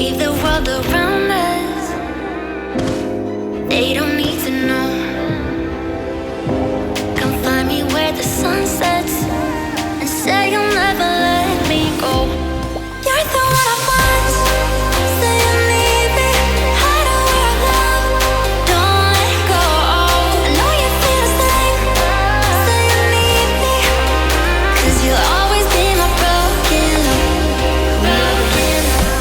leave the world around us. They don't need to know. Come find me where the sun sets and say you'll never let me go. You're the one I want. Say you need me. Hide away our love. Don't let go. I know you feel the same. Say you need me. 'Cause you'll always be my broken love. Broken love.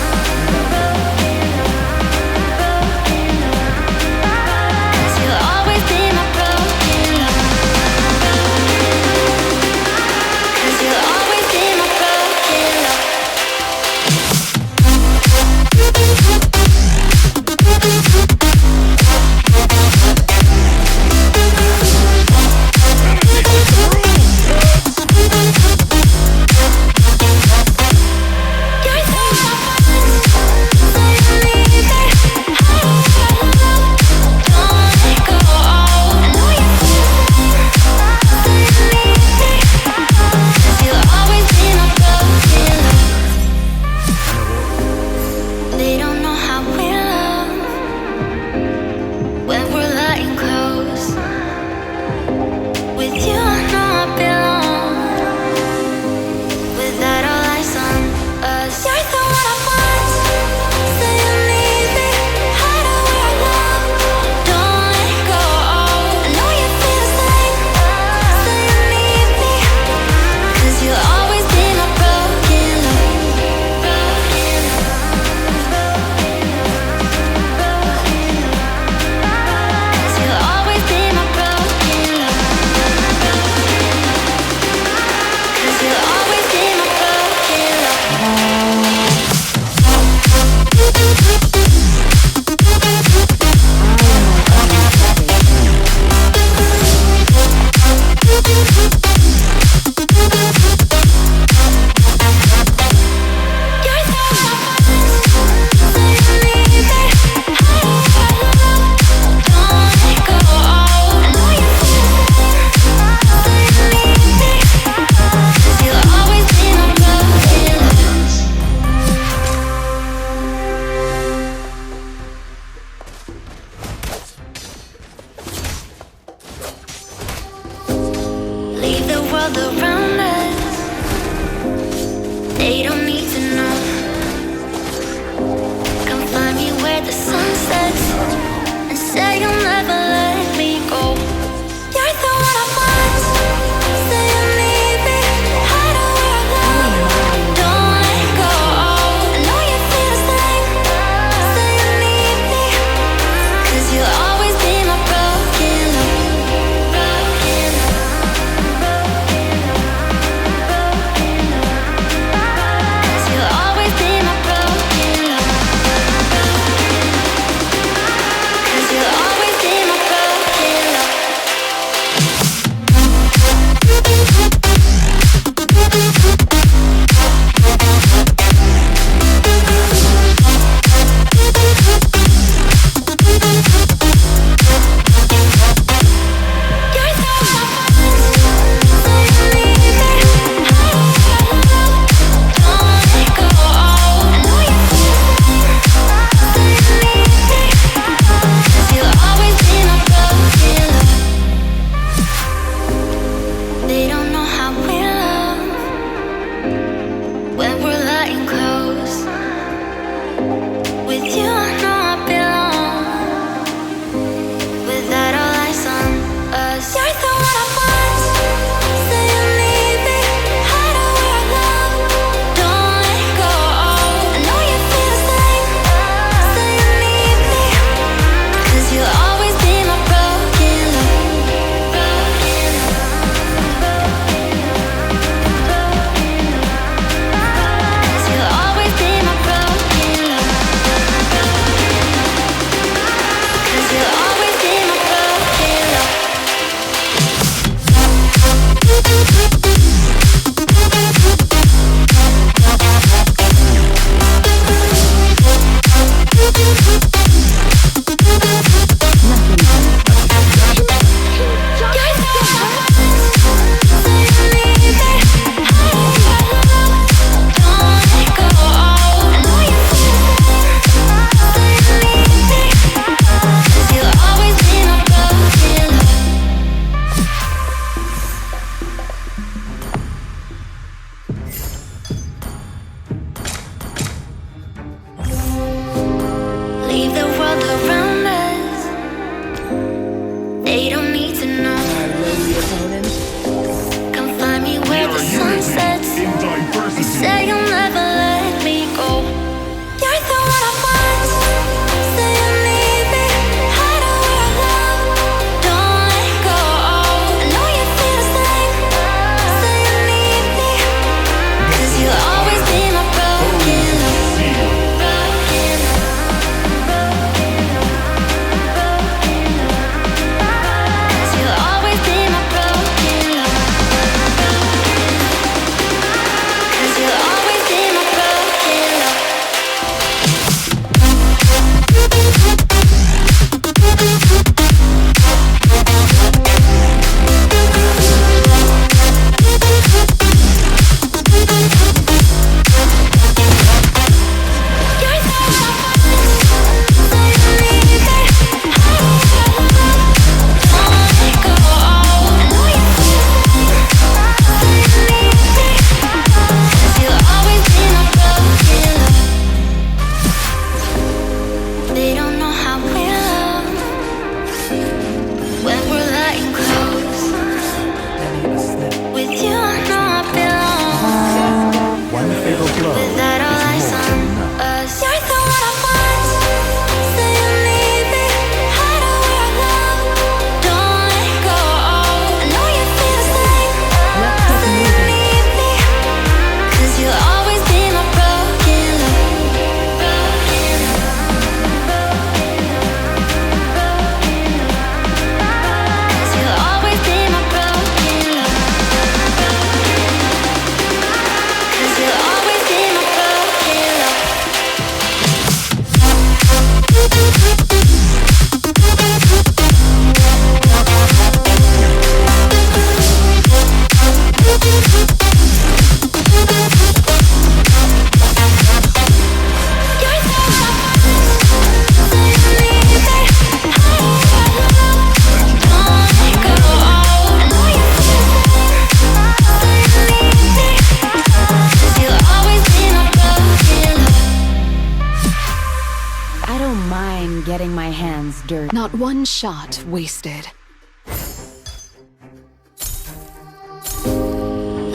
victor. Not one shot wasted.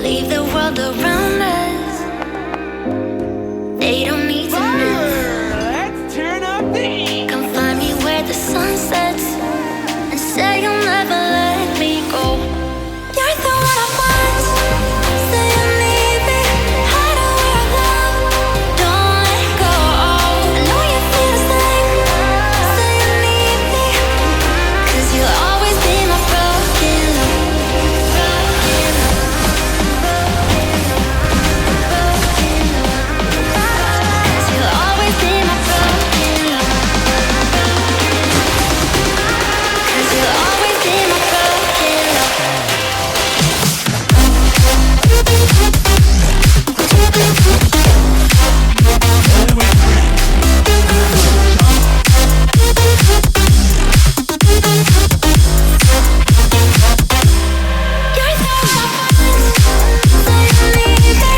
Leave the world around us. They don't need to know. Let's turn up the heat. Come find me where the sun sets and say you'll never let me go. You're the one I want. Say you need me. Hide away our love. Don't let go. I know you feel the same. Say you need me. 'Cause you'll always be my broken love. Broken love. You'll always be my broken love. 'Cause you'll always be my broken love. You're the one I want. Say you need me.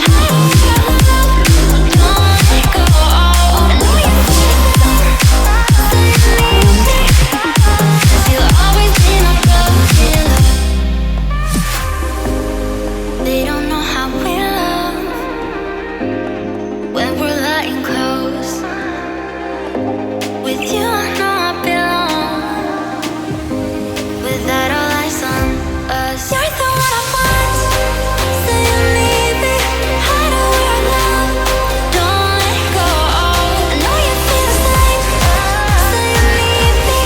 Hide away our love. Don't let go. I know you feel the same. Say you need me. 'Cause you'll always be my broken love. They don't know how we love when we're lying close. With you, I know I belong. Without all eyes on us, you're the one I want. Say you need me. Hide away our love. Don't let go. I know you feel the same. Say you need me.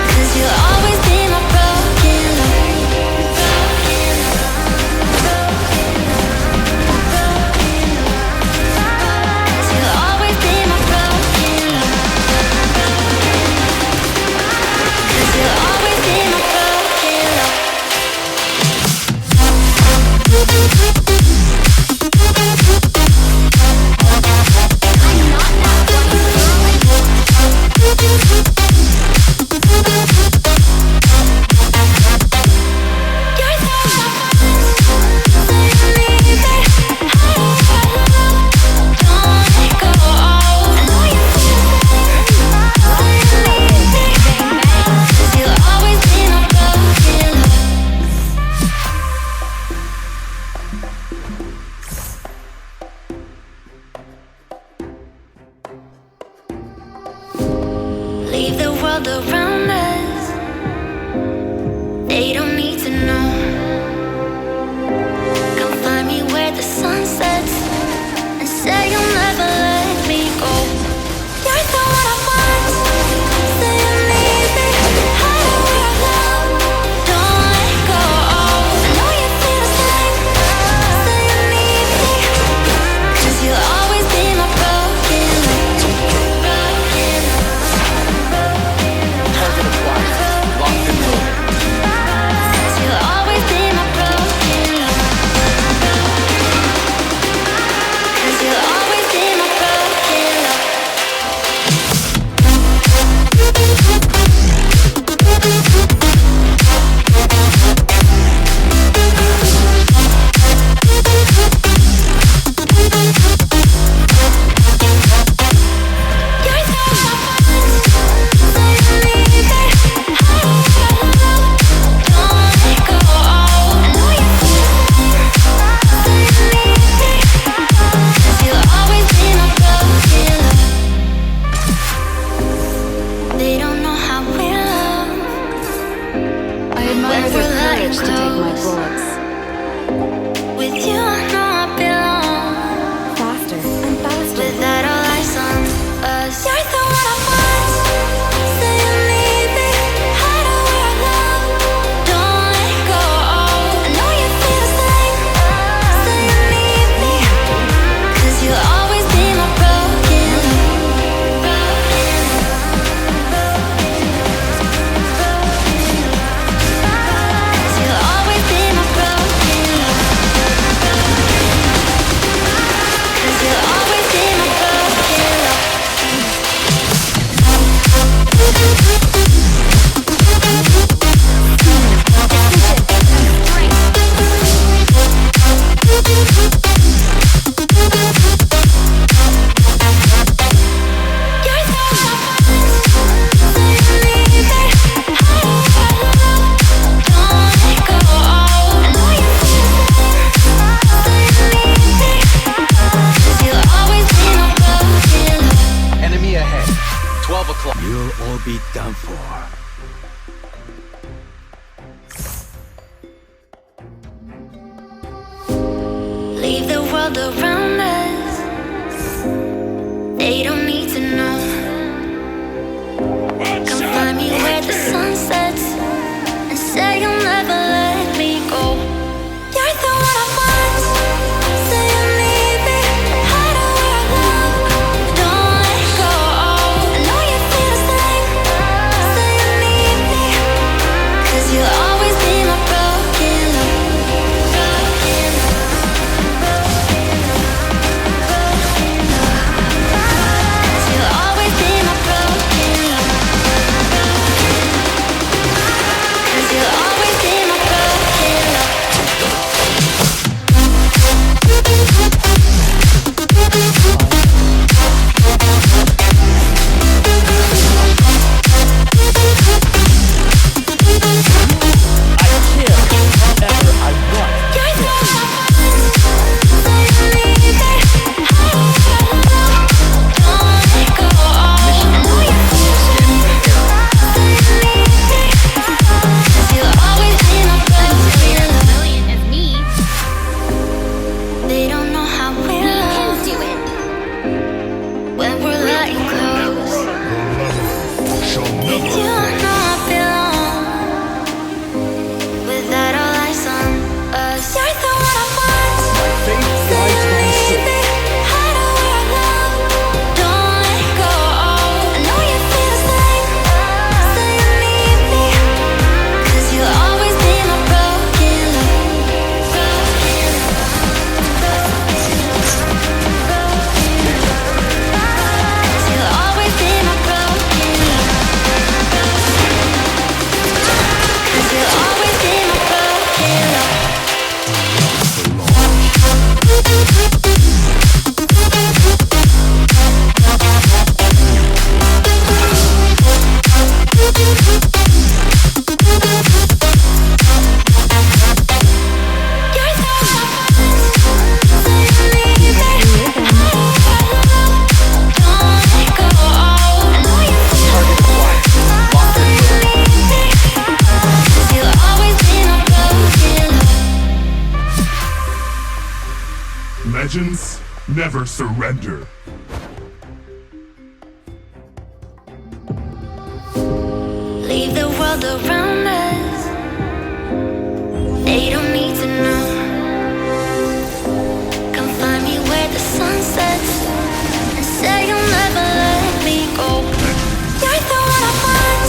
'Cause you'll always be my broken love. Broken love. 'Cause you'll always be my broken love. 'Cause you'll always be my broken love. You're the one I want. Say you need me. Hide away our love. Don't let go. I know you feel the same. Say you need me. 'Cause you'll always be my broken love. Leave the world around us. They don't need to know. Come find me where the sun sets and say you'll never let me go. You're the one I want. Say you need me. Hide away our love. Don't let go. I know you feel the same. Say you need me. 'Cause you'll always be my broken love. Broken love. Target acquired. will all be done for. Leave the world around us. They don't need to know. Come find me where the sun sets and say you'll never let me go. You're the one I want. Say you need me. Hide away our love. Don't let go. I know you feel the same. Say you need me. 'Cause you'll always be my broken love. Broken love. You'll always be my broken love. 'Cause you'll always be my broken love. I kill whoever I want. You're the one I want. Say you need me. Hide away our love. Don't let go. I know you feel the same. Say you need me. 'Cause you'll always be my broken love. Brilliant as me. They don't know how we love Do it. when we're lying close. You know I belong without all eyes on us. You're the one I want. Faith Say guides you my need soul. me. Hide away our love. Don't let go. I know you feel the same. Say you need me. 'Cause you'll always be my broken love. Broken love. 'Cause you'll always be my broken love. 'Cause you'll always be my broken love. You're the one I want. Say you need me. Hide away our love. Don't let go. I know you feel the same. Say you need me. 'Cause you'll always be my broken love. Legends never surrender. Leave the world around us. They don't need to know. Come find me where the sun sets and say you'll never let me go. You're the one I want.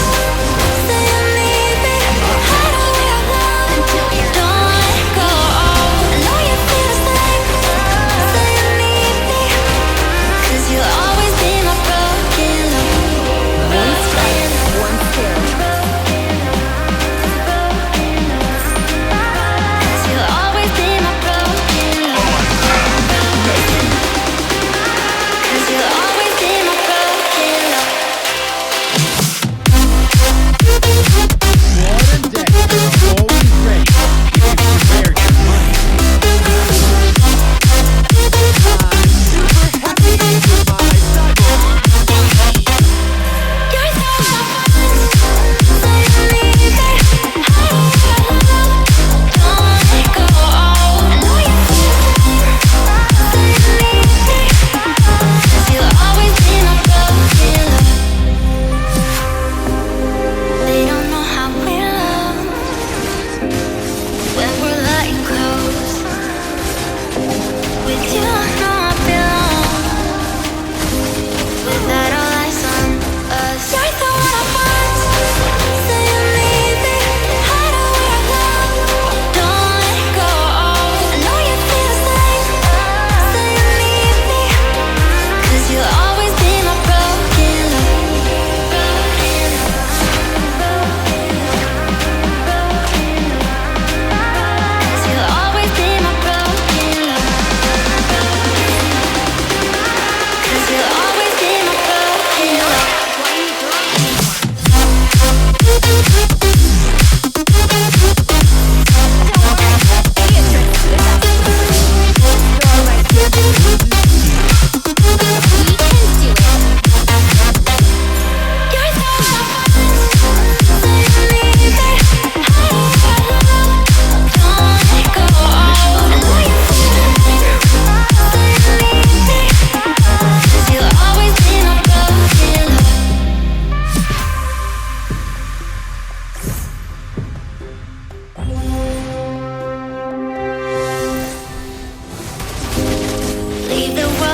Say you need me. Hide away our love. Don't let go. I know you feel the same. Say you need me. 'Cause you'll always be my broken love. One strike, one skill.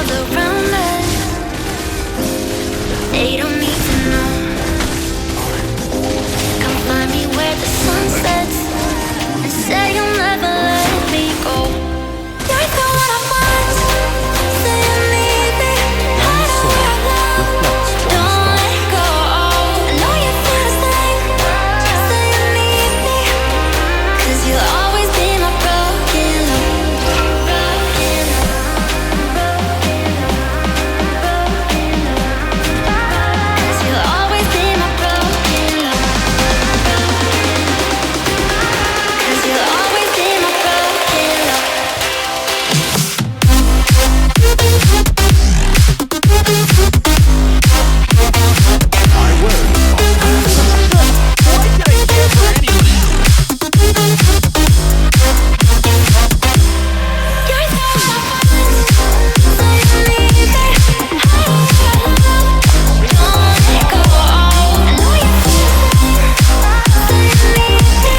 world around us. They don't need to know. Come find me where the sun sets and say you'll never let me go. You're the one I want. Say you need me. Hide away our love. Don't let go. I know you feel the same. Say you need me. 'Cause you'll always be my broken love. Broken love. 'Cause you'll always be my broken love. 'Cause you'll always be my broken love. My words are why did I care for anyone else? You're the one I want. Say you need me. Hide away our love. Don't let go. I know you feel the same. Say you need me.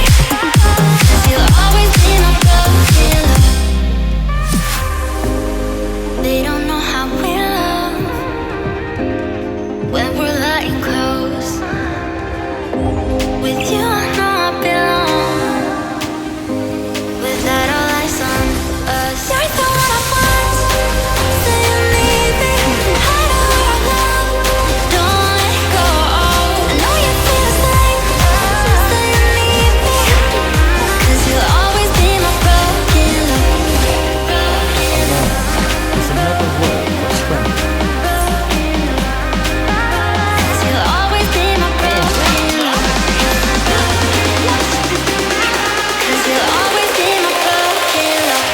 'Cause you'll always be my broken love. They don't know how we love when we're lying close. With you, I know I belong. Without all eyes on us, you're the one I want. Say you need me. Hide away our love. Don't let go. I know you feel the same. Say you need me. 'Cause you'll always be my broken love. Broken love. It's another word for strength. 'Cause you'll always be my broken love. 'Cause you'll always be my broken love.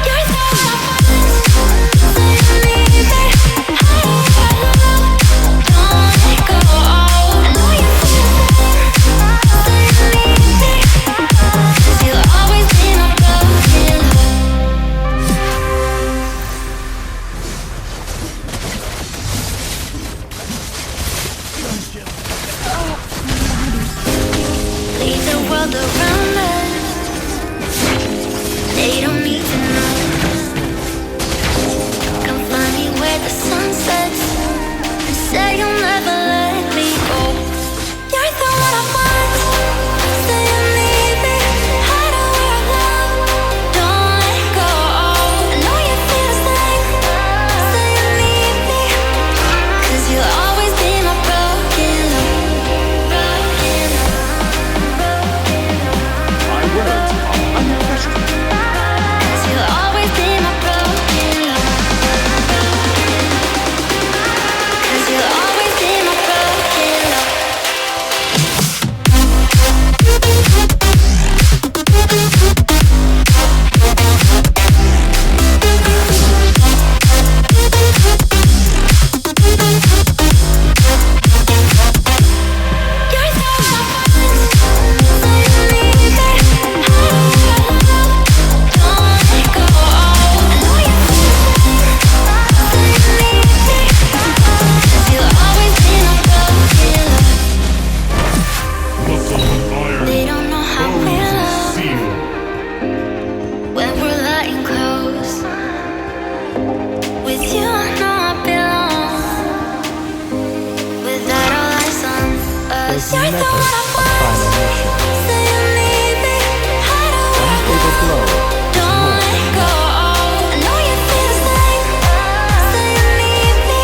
You're the one I want. Say you need me. Hide away our love. Don't let go. I know you feel the same. Say you need me. 'Cause you'll always be my broken love. Leave the world around us. They don't need to know. Come find me where the sun sets and say you'll never let me go. You're the one I want. Say you need me. Hide away our love. Don't let go. I know you feel the same. Say you need me. 'Cause you'll always be my broken love. Broken love. My words are unquestioned. 'Cause you'll always be my broken love. 'Cause you'll always be my broken love. You're the one I want. Say you need me. Hide away our love. Don't let go. I know you feel the same. Say you need me. 'Cause you'll always be my broken love. Muscle and iron. They don't know how we Bones of love steel. when we're lying close. With you, I know I belong. Without all eyes on us, There's you're the never one I a want. final mission. Say you need me. Hide away our One fatal blow love. is Don't more let than go. enough. I know you feel the same. Say you need me.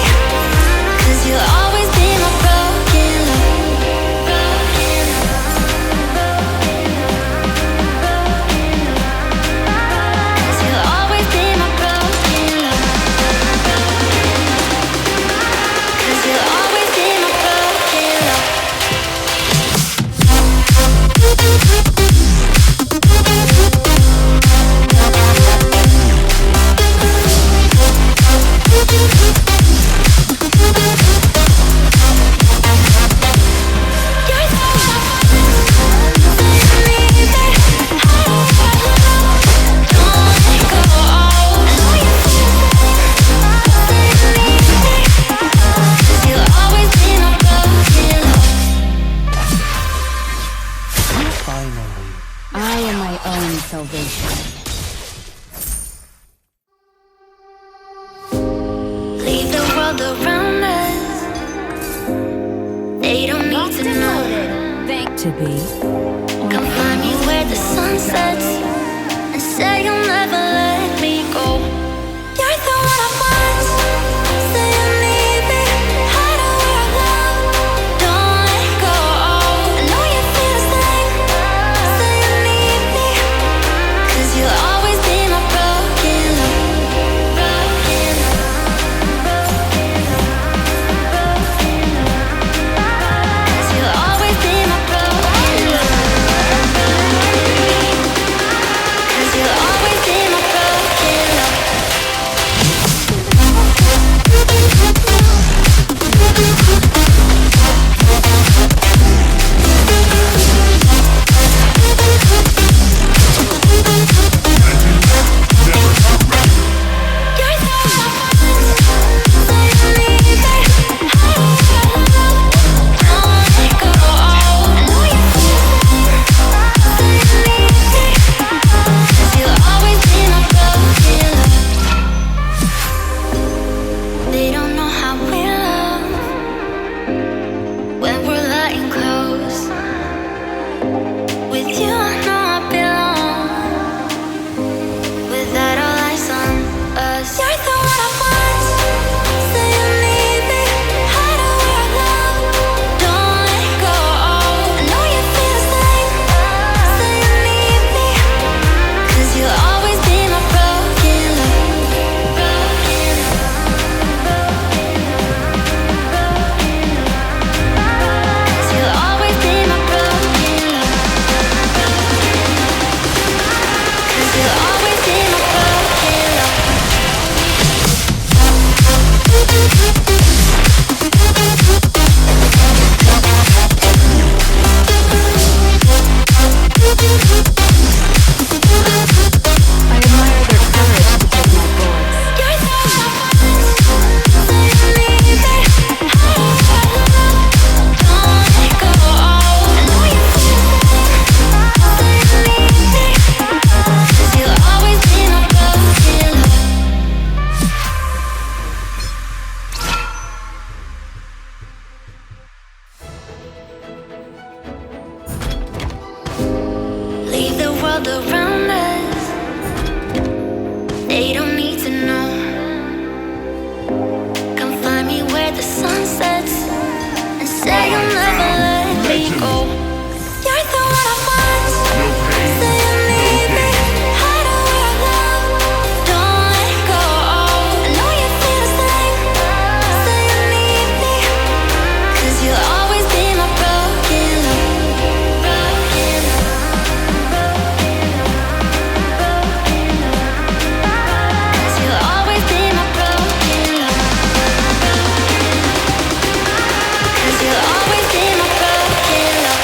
'Cause you'll always be my broken love. Broken love. 'Cause you'll always be my broken love. 'Cause you'll always be my broken love. world around us. They don't need to know. To be. Come find me where the sun sets and say you'll never let me go. You're the one I want. Say you need me. Hide away our love. Don't let go. I know you feel the same. Say you need me. 'Cause you'll always be my broken love. Broken love. 'Cause you'll always be my broken love. 'Cause you'll always be my broken love. You're the one I want. Say you need me. Hide away our love. Don't let go. I know you feel the same. Say you need me. 'Cause you'll always be my broken love. They don't know how we love when we're lying close. With you, I know I belong. Without all eyes on us, you're the one I want. Say you need me. Hide away our love. Don't let go. I know you feel the same. Say you need me. 'Cause you'll always be my broken love. Broken love. 'Cause you'll always be my broken love. 'Cause you'll always be my broken love. I admire their courage to take my voice. You're the one I want. Say you need me. Hide away our love. Don't let go. I know you feel the same. Say you need me. 'Cause you'll always be my broken love. Leave the world around us. They don't need to know. Come find me where the sun sets and say you'll never let me go. You're the one I want. Say you need me. Hide away our love. Don't let go. I know you feel the same. Say you need me. 'Cause you'll always be my broken love. Broken love. 'Cause you'll always be my broken love. 'Cause you'll always be my broken love.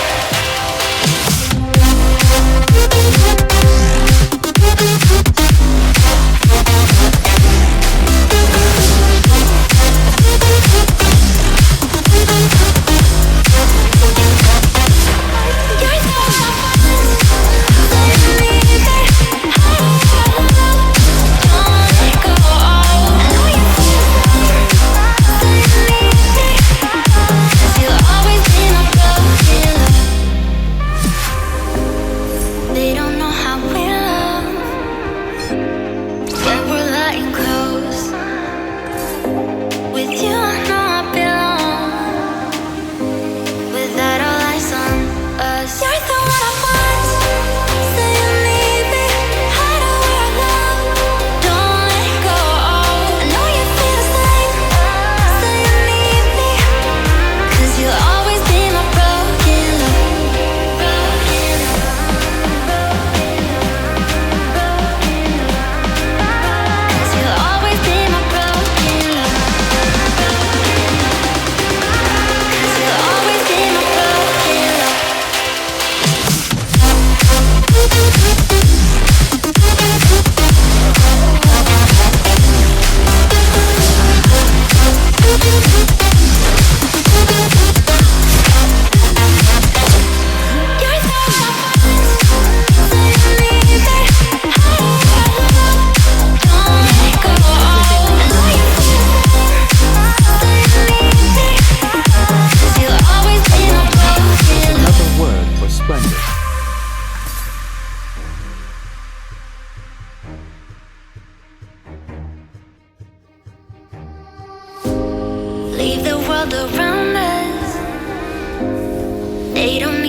leave the world around us. They don't